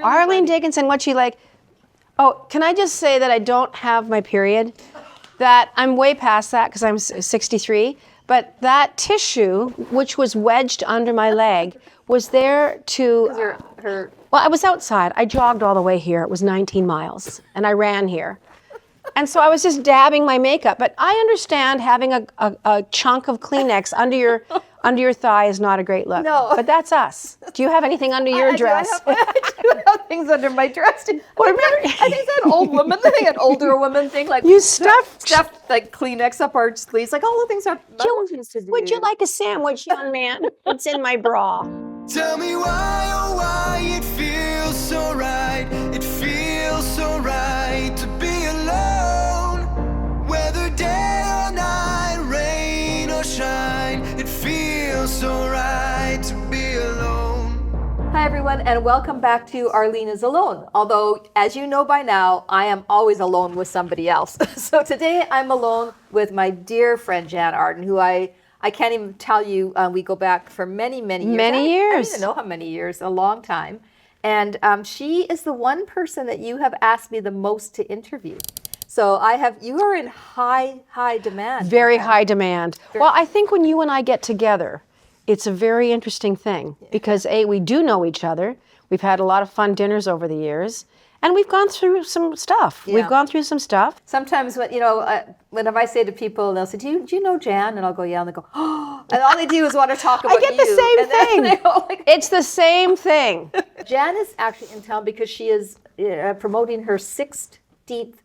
Arlene Dickinson, what's she like? Oh, can I just say that I don't have my period? That I'm way past that because I'm 63. But that tissue, which was wedged under my leg, was there to... Well, I was outside. I jogged all the way here. It was 19 miles. And I ran here. And so I was just dabbing my makeup. But I understand having a chunk of Kleenex under your thigh is not a great look. No. But that's us. Do you have anything under your dress? I do have things under my dress. Well, I think it's an old woman thing, an older woman thing. Like you stuffed like Kleenex up our sleeves. Like all the things that used to do. Would you like a sandwich, young man? It's in my bra. Tell me why, oh why it feels so right. It feels so right to be alone. Whether day or night, rain or shine, it feels so right to be alone. Hi everyone, and welcome back to Arlene Is Alone. Although, as you know by now, I am always alone with somebody else. So today I'm alone with my dear friend Jann Arden, who I can't even tell you, we go back for many years. Many years. I don't even know how many years, a long time. And she is the one person that you have asked me the most to interview. So you are in high demand. Very high demand. Well, I think when you and I get together, it's a very interesting thing because we do know each other. We've had a lot of fun dinners over the years. And we've gone through some stuff. Yeah. We've gone through some stuff. Sometimes when I say to people, they'll say, do you know Jann? And I'll go, yeah. And they go, oh. And all they do is want to talk about you. I get the same thing. They go, like, it's the same thing. Jann is actually in town because she is promoting her 16th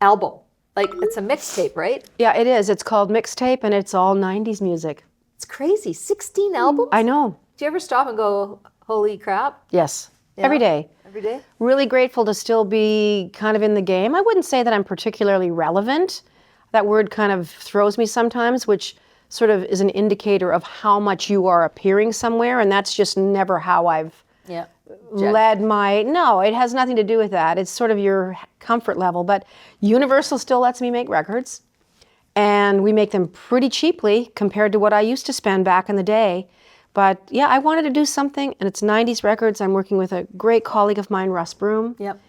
album. Like, it's a mixtape, right? Yeah, it is. It's called Mixtape, and it's all 90s music. It's crazy. 16 albums? I know. Do you ever stop and go, holy crap? Yes. Yeah. Every day. Every day? Really grateful to still be kind of in the game. I wouldn't say that I'm particularly relevant. That word kind of throws me sometimes, which sort of is an indicator of how much you are appearing somewhere, and that's just never how I've led my... No, it has nothing to do with that. It's sort of your comfort level, but Universal still lets me make records, and we make them pretty cheaply compared to what I used to spend back in the day. But yeah, I wanted to do something, and it's 90s records. I'm working with a great colleague of mine, Russ Broom. Yep.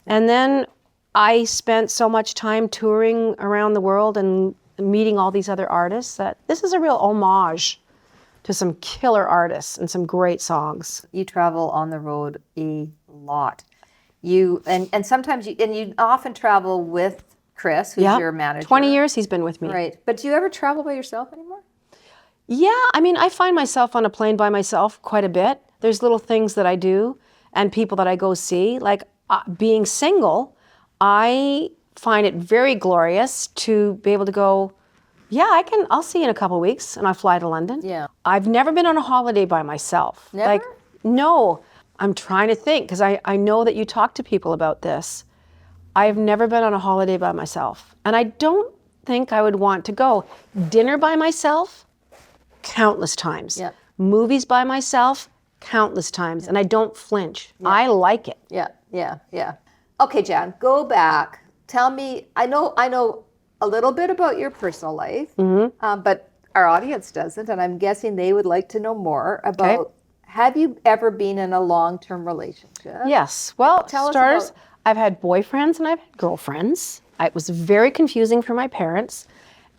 And then I spent so much time touring around the world and meeting all these other artists that this is a real homage to some killer artists and some great songs. You travel on the road a lot. And sometimes you often travel with Chris, who's your manager. 20 years he's been with me. Right. But do you ever travel by yourself anymore? Yeah, I mean, I find myself on a plane by myself quite a bit. There's little things that I do and people that I go see. Like being single, I find it very glorious to be able to go, yeah, I'll see you in a couple of weeks, and I fly to London. Yeah. I've never been on a holiday by myself. Never? Like, no. I'm trying to think, because I know that you talk to people about this. I've never been on a holiday by myself. And I don't think I would want to go. Dinner by myself? Countless times. Yep. Movies by myself, countless times, and I don't flinch. Yep. I like it. Yeah. Okay, Jann, go back. Tell me, I know a little bit about your personal life, but our audience doesn't, and I'm guessing they would like to know more about, have you ever been in a long-term relationship? Yes. Well, I've had boyfriends and I've had girlfriends. It was very confusing for my parents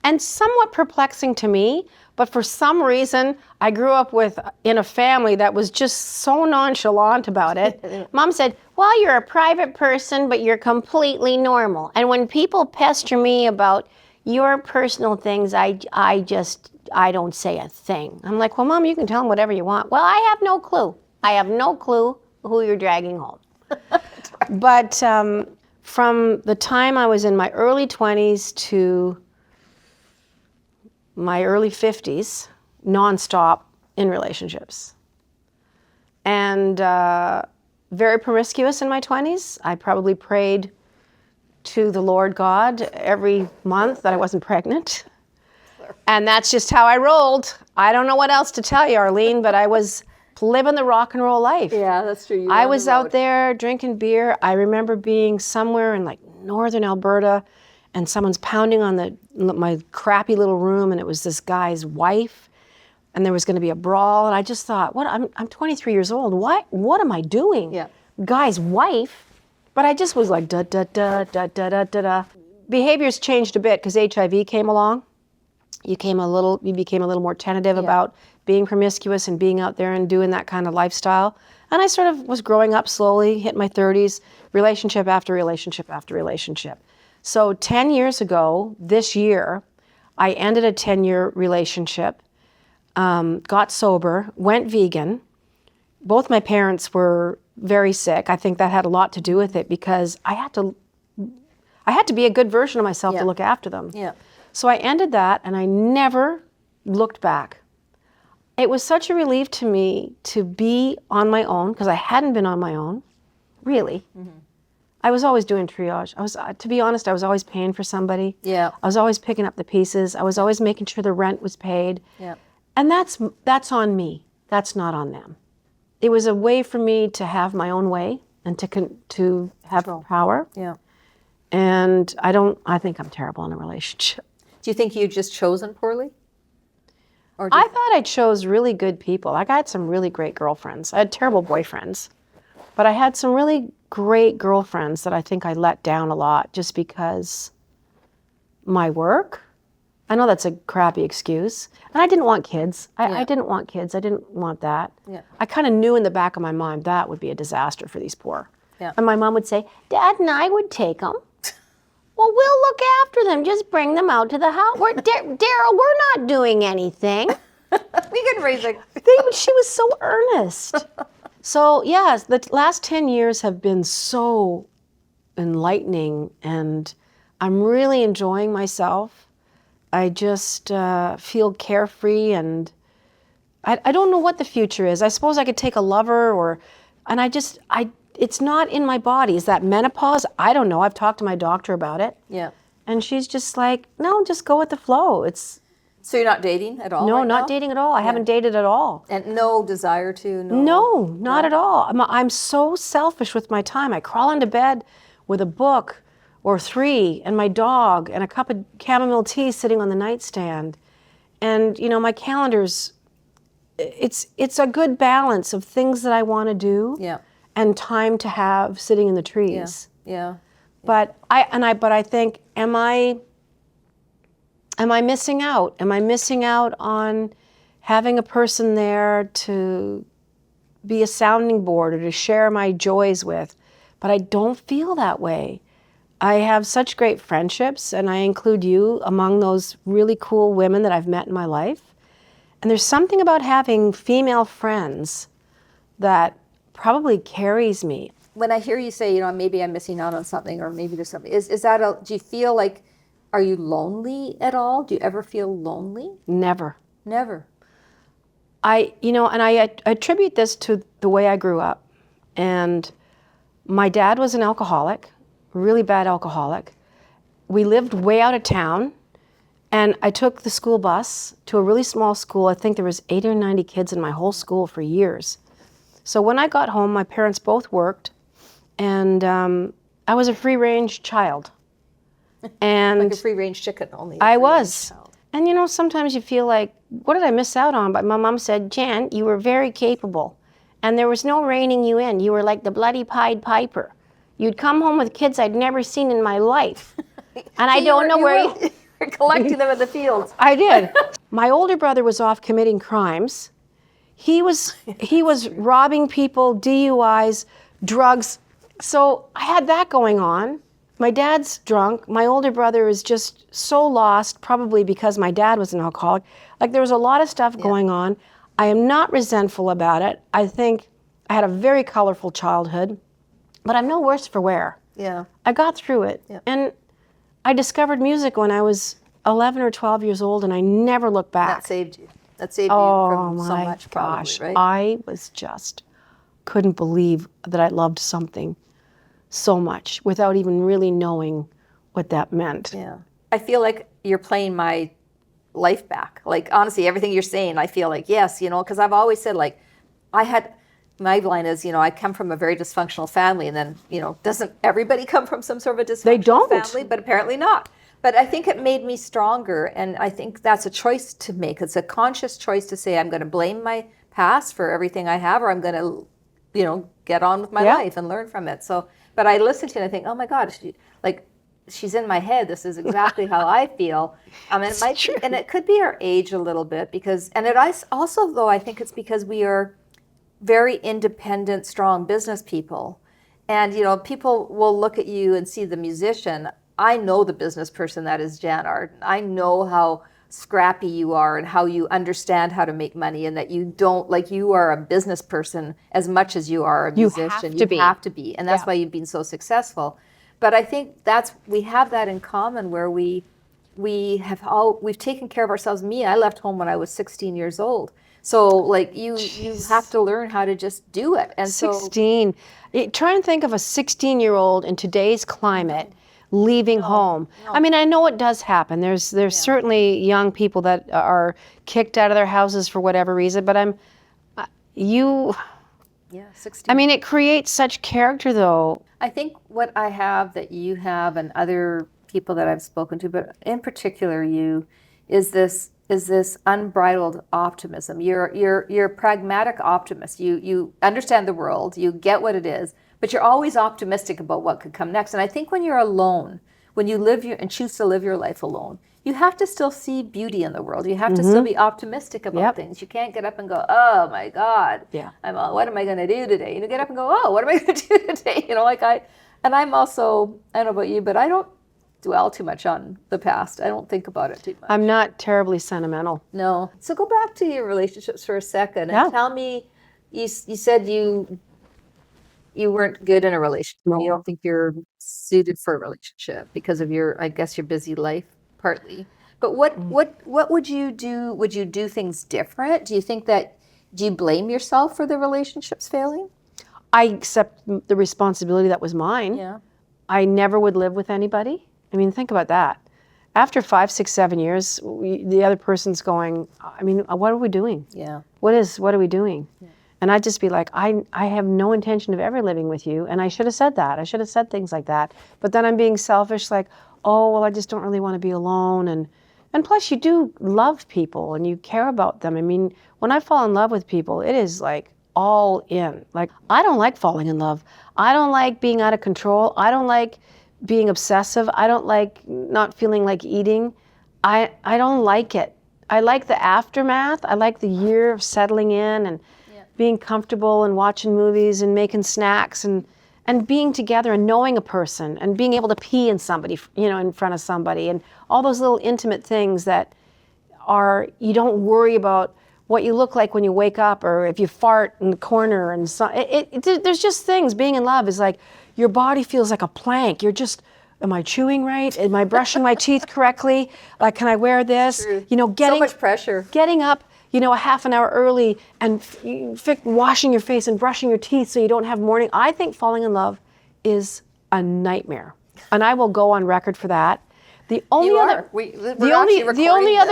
and somewhat perplexing to me. But for some reason, I grew up in a family that was just so nonchalant about it. Mom said, well, you're a private person, but you're completely normal. And when people pester me about your personal things, I don't say a thing. I'm like, well, Mom, you can tell them whatever you want. Well, I have no clue. I have no clue who you're dragging home. But from the time I was in my early 20s to my early 50s, nonstop in relationships. And very promiscuous in my 20s. I probably prayed to the Lord God every month that I wasn't pregnant. And that's just how I rolled. I don't know what else to tell you, Arlene, but I was living the rock and roll life. Yeah, that's true. I was out there drinking beer. I remember being somewhere in like northern Alberta, and someone's pounding on my crappy little room, and it was this guy's wife, and there was going to be a brawl, and I just thought, I'm 23 years old. What am I doing? Yeah. guy's wife, but I just was like, da, da, da, da, da, da, da, da. Behaviors changed a bit because HIV came along. You became a little more tentative about being promiscuous and being out there and doing that kind of lifestyle. And I sort of was growing up slowly, hit my 30s, relationship after relationship after relationship. So 10 years ago, this year, I ended a 10-year relationship, got sober, went vegan. Both my parents were very sick. I think that had a lot to do with it because I had to be a good version of myself to look after them. Yeah. So I ended that and I never looked back. It was such a relief to me to be on my own because I hadn't been on my own, really. Mm-hmm. I was always doing triage. To be honest, I was always paying for somebody. Yeah. I was always picking up the pieces. I was always making sure the rent was paid. Yeah. And that's on me. That's not on them. It was a way for me to have my own way and to have power. Yeah. And I think I'm terrible in a relationship. Do you think you just chosen poorly? Or I thought I chose really good people. Like I had some really great girlfriends. I had terrible boyfriends, but I had some really great girlfriends that I think I let down a lot just because my work. I know that's a crappy excuse. And I didn't want kids. I didn't want kids. I didn't want that. Yeah. I kind of knew in the back of my mind that would be a disaster for these poor. Yeah. And my mom would say, Dad and I would take them. Well, we'll look after them. Just bring them out to the house. Daryl, we're not doing anything. We can raise a... She was so earnest. So, yes, the last 10 years have been so enlightening, and I'm really enjoying myself. I just feel carefree, and I don't know what the future is. I suppose I could take a lover, it's not in my body. Is that menopause? I don't know. I've talked to my doctor about it. Yeah. And she's just like, no, just go with the flow. So you're not dating at all? No, right not now? dating at all. I haven't dated at all. And no desire to? No, not at all. I'm so selfish with my time. I crawl into bed with a book or 3 and my dog and a cup of chamomile tea sitting on the nightstand. And, my calendar's, it's a good balance of things that I want to do. Yeah. And time to have sitting in the trees. Yeah. But I think, am I missing out? Am I missing out on having a person there to be a sounding board or to share my joys with? But I don't feel that way. I have such great friendships, and I include you among those really cool women that I've met in my life. And there's something about having female friends that probably carries me. When I hear you say, maybe I'm missing out on something, or maybe there's something, is that do you feel like, are you lonely at all? Do you ever feel lonely? Never. Never. I attribute this to the way I grew up. And my dad was an alcoholic, really bad alcoholic. We lived way out of town, and I took the school bus to a really small school. I think there was 80 or 90 kids in my whole school for years. So when I got home, my parents both worked, and I was a free-range child. And like a free-range chicken only. I was. And sometimes you feel like, what did I miss out on? But my mom said, Jann, you were very capable, and there was no reining you in. You were like the bloody Pied Piper. You'd come home with kids I'd never seen in my life. And I don't know where you were collecting them in the fields. I did. My older brother was off committing crimes. He was robbing people, DUIs, drugs. So I had that going on. My dad's drunk. My older brother is just so lost, probably because my dad was an alcoholic. Like there was a lot of stuff going on. I am not resentful about it. I think I had a very colorful childhood, but I'm no worse for wear. Yeah. I got through it. Yeah. And I discovered music when I was 11 or 12 years old, and I never looked back. That saved you. That saved you from so my much, gosh. probably, right? I was just couldn't believe that I loved something so much without even really knowing what that meant. Yeah. I feel like you're playing my life back. Like, honestly, everything you're saying, I feel like, yes, because I've always said, like, my line is, I come from a very dysfunctional family, and then, doesn't everybody come from some sort of a dysfunctional family? But apparently not. But I think it made me stronger, and I think that's a choice to make. It's a conscious choice to say, I'm going to blame my past for everything I have, or I'm going to get on with my Yeah. life and learn from it. So, but I listen to it and I think, oh my God, she's in my head. This is exactly how I feel. And it might be, and it could be our age a little bit and it also, though, I think it's because we are very independent, strong business people. And, people will look at you and see the musician. I know the business person that is Jann Arden. I know how scrappy you are and how you understand how to make money, and that you are a business person as much as you are a musician. You have to be. And that's why you've been so successful. But I think we have that in common, where we've taken care of ourselves. Me, I left home when I was 16 years old. So you have to learn how to just do it. And 16. Try and think of a 16-year-old in today's climate leaving home. I mean, I know it does happen. There's certainly young people that are kicked out of their houses for whatever reason, but 16. I mean, it creates such character, though. I think what I have that you have and other people that I've spoken to, but in particular you, is this unbridled optimism. You're a pragmatic optimist. You understand the world, you get what it is, but you're always optimistic about what could come next. And I think when you're alone, when you and choose to live your life alone, you have to still see beauty in the world. You have to still be optimistic about things. You can't get up and go, oh my God, what am I going to do today? Get up and go, oh, what am I going to do today? I'm also, I don't know about you, but I don't dwell too much on the past. I don't think about it too much. I'm not terribly sentimental. No. So go back to your relationships for a second and tell me, you said you weren't good in a relationship. No. You don't think you're suited for a relationship because of your busy life, partly. But what would you do? Would you do things different? Do you blame yourself for the relationships failing? I accept the responsibility that was mine. Yeah. I never would live with anybody. I mean, think about that. After 5, 6, 7 years, the other person's going, I mean, what are we doing? Yeah. What are we doing? Yeah. And I'd just be like, I have no intention of ever living with you. And I should have said that. I should have said things like that. But then I'm being selfish, like, oh, well, I just don't really want to be alone. And plus, you do love people and you care about them. I mean, when I fall in love with people, it is like all in. Like, I don't like falling in love. I don't like being out of control. I don't like being obsessive. I don't like not feeling like eating. I don't like it. I like the aftermath. I like the year of settling in and being comfortable and watching movies and making snacks and being together and knowing a person and being able to pee in somebody, in front of somebody, and all those little intimate things that you don't worry about what you look like when you wake up or if you fart in the corner. And there's just things. Being in love is like your body feels like a plank. You're just, am I chewing right? Am I brushing my teeth correctly? Like, can I wear this? True. Getting so much pressure. Getting up, a half an hour early and washing your face and brushing your teeth so you don't have morning. I think falling in love is a nightmare, and I will go on record for that. The only other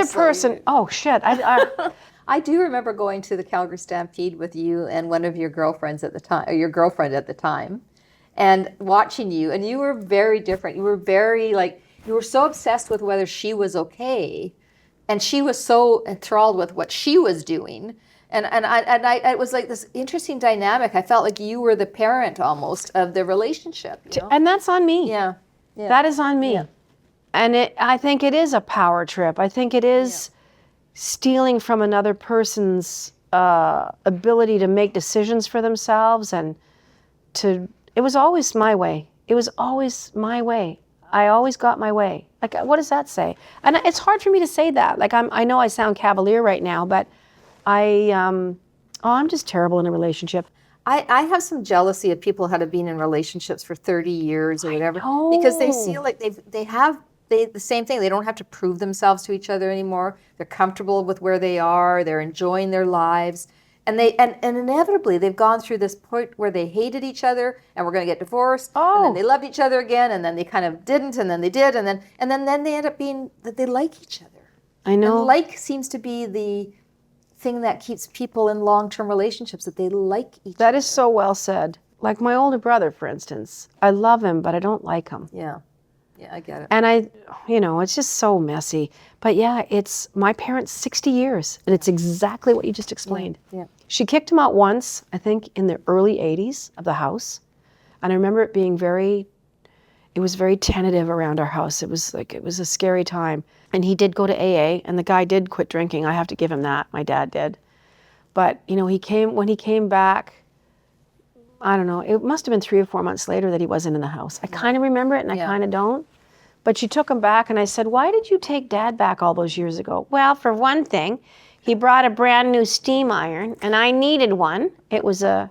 person. Oh shit! I do remember going to the Calgary Stampede with you and one of your girlfriends at the time, or your girlfriend at the time, and watching you. And you were very different. You were very you were so obsessed with whether she was okay. And she was so enthralled with what she was doing. And it was like this interesting dynamic. I felt like you were the parent almost of the relationship. And that's on me. Yeah. That is on me. Yeah. And I think it is a power trip. I think it is stealing from another person's ability to make decisions for themselves and it was always my way. It was always my way. I always got my way. Like, what does that say? And it's hard for me to say that. Like, I know I sound cavalier right now, but I'm just terrible in a relationship. I have some jealousy of people who have been in relationships for 30 years or whatever, because they feel like they have the same thing. They don't have to prove themselves to each other anymore. They're comfortable with where they are. They're enjoying their lives. And inevitably they've gone through this point where they hated each other and were going to get divorced. And then they loved each other again, and then they kind of didn't, and then they did, and then they end up being that they like each other. I know. And like seems to be the thing that keeps people in long-term relationships, that they like each other. That is so well said. Like my older brother, for instance. I love him, but I don't like him. Yeah. Yeah, I get it. And it's just so messy. But yeah, it's my parents 60 years, and it's exactly what you just explained. Yeah. She kicked him out once, I think in the early 80s of the house. And I remember it being it was very tentative around our house. It was a scary time. And he did go to AA, and the guy did quit drinking. I have to give him that. My dad did. But, when he came back, I don't know, it must have been 3 or 4 months later that he wasn't in the house. I kind of remember it and I kind of don't. But she took him back, and I said, why did you take Dad back all those years ago? Well, for one thing, he brought a brand new steam iron, and I needed one. It was a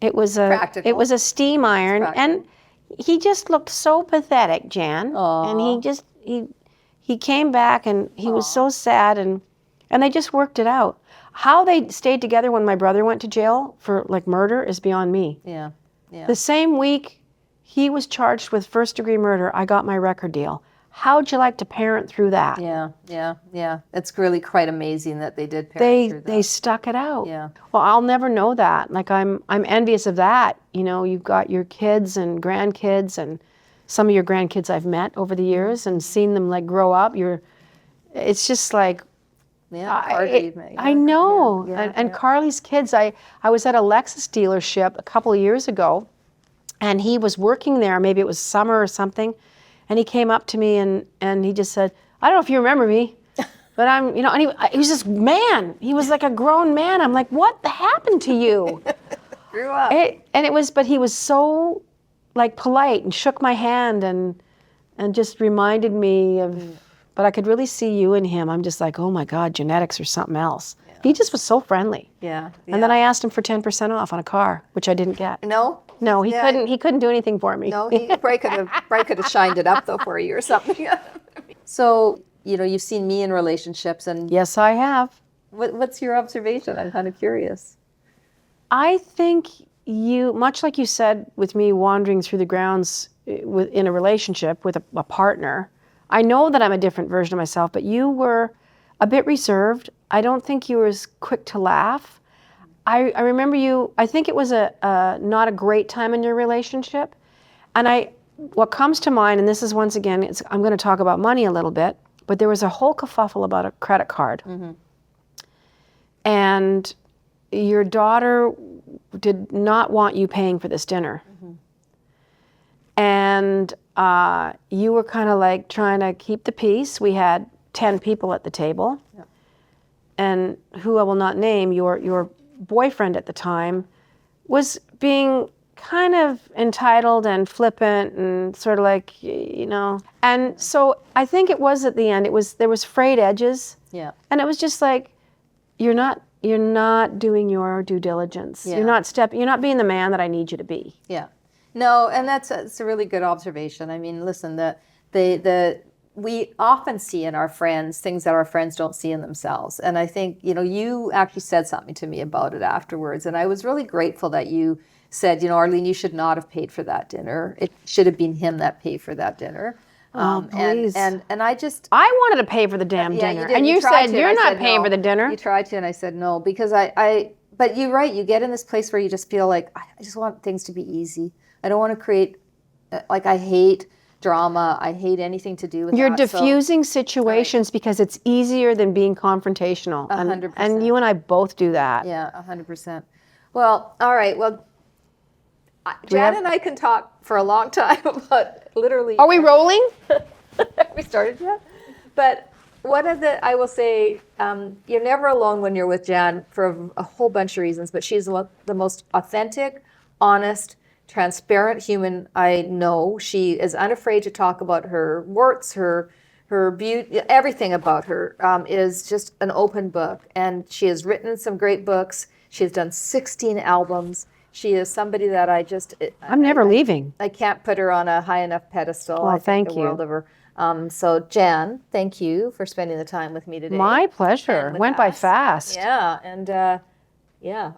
Practical. It was a steam iron, and he just looked so pathetic, Jann. Aww. And he came back, and he was so sad, and they just worked it out. How they stayed together when my brother went to jail for like murder is beyond me. Yeah. The same week he was charged with first-degree murder, I got my record deal. How'd you like to parent through that? Yeah. It's really quite amazing that they did parent through that. They stuck it out. Yeah. Well, I'll never know that. Like I'm envious of that. You've got your kids and grandkids, and some of your grandkids I've met over the years and seen them like grow up. It's just like, I know. And Carly's kids, I was at a Lexus dealership a couple of years ago, and he was working there, maybe it was summer or something, and he came up to me and he just said, I don't know if you remember me, but I'm, and he was this man. He was like a grown man. I'm like, what happened to you? Grew up. But he was so like polite and shook my hand and just reminded me of, but I could really see you in him. I'm just like, oh my God, genetics or something else. Yeah. He just was so friendly. Yeah. And then I asked him for 10% off on a car, which I didn't get. No? No, he couldn't. He couldn't do anything for me. No, he probably could have shined it up though for you or something. So, you've seen me in relationships, and yes, I have. What's your observation? I'm kind of curious. I think you, much like you said with me wandering through the grounds in a relationship with a partner, I know that I'm a different version of myself, but you were a bit reserved. I don't think you were as quick to laugh. I remember you, I think it was not a great time in your relationship. And what comes to mind, and this is once again, I'm going to talk about money a little bit, but there was a whole kerfuffle about a credit card. Mm-hmm. And your daughter did not want you paying for this dinner. Mm-hmm. And you were kind of like trying to keep the peace. We had 10 people at the table. Yep. And who I will not name, your boyfriend at the time was being kind of entitled and flippant and sort of like, And so I think it was at the end, there was frayed edges. Yeah. And it was just like, you're not doing your due diligence. Yeah. You're not being the man that I need you to be. Yeah. No, and that's a really good observation. I mean, listen, we often see in our friends things that our friends don't see in themselves. And I think, you actually said something to me about it afterwards. And I was really grateful that you said, Arlene, you should not have paid for that dinner. It should have been him that paid for that dinner. Please. And I wanted to pay for the damn dinner. And you said, you're not paying for the dinner. You tried to, and I said no, because but you're right. You get in this place where you just feel like, I just want things to be easy. I don't want to create, I hate drama. I hate anything to do with You're diffusing situations because it's easier than being confrontational. 100%. And you and I both do that. Yeah, 100%. Well, all right. Well, Jann and I can talk for a long time about literally. Are we rolling? We started yet? But I will say, you're never alone when you're with Jann for a whole bunch of reasons, but she's the most authentic, honest, transparent human I know. She is unafraid to talk about her warts, her beauty, everything about her is just an open book. And she has written some great books. She has done 16 albums. She is somebody that I'm never leaving. I can't put her on a high enough pedestal. Well, thank you. World of her. So Jann, thank you for spending the time with me today. My pleasure. Went by fast. Yeah, and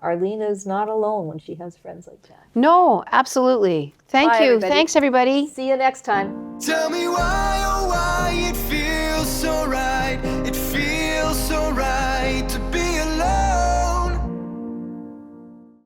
Arlene is not alone when she has friends like Jann. No, absolutely. Thank you. Everybody. Thanks, everybody. See you next time. Tell me why, oh why it feels so right.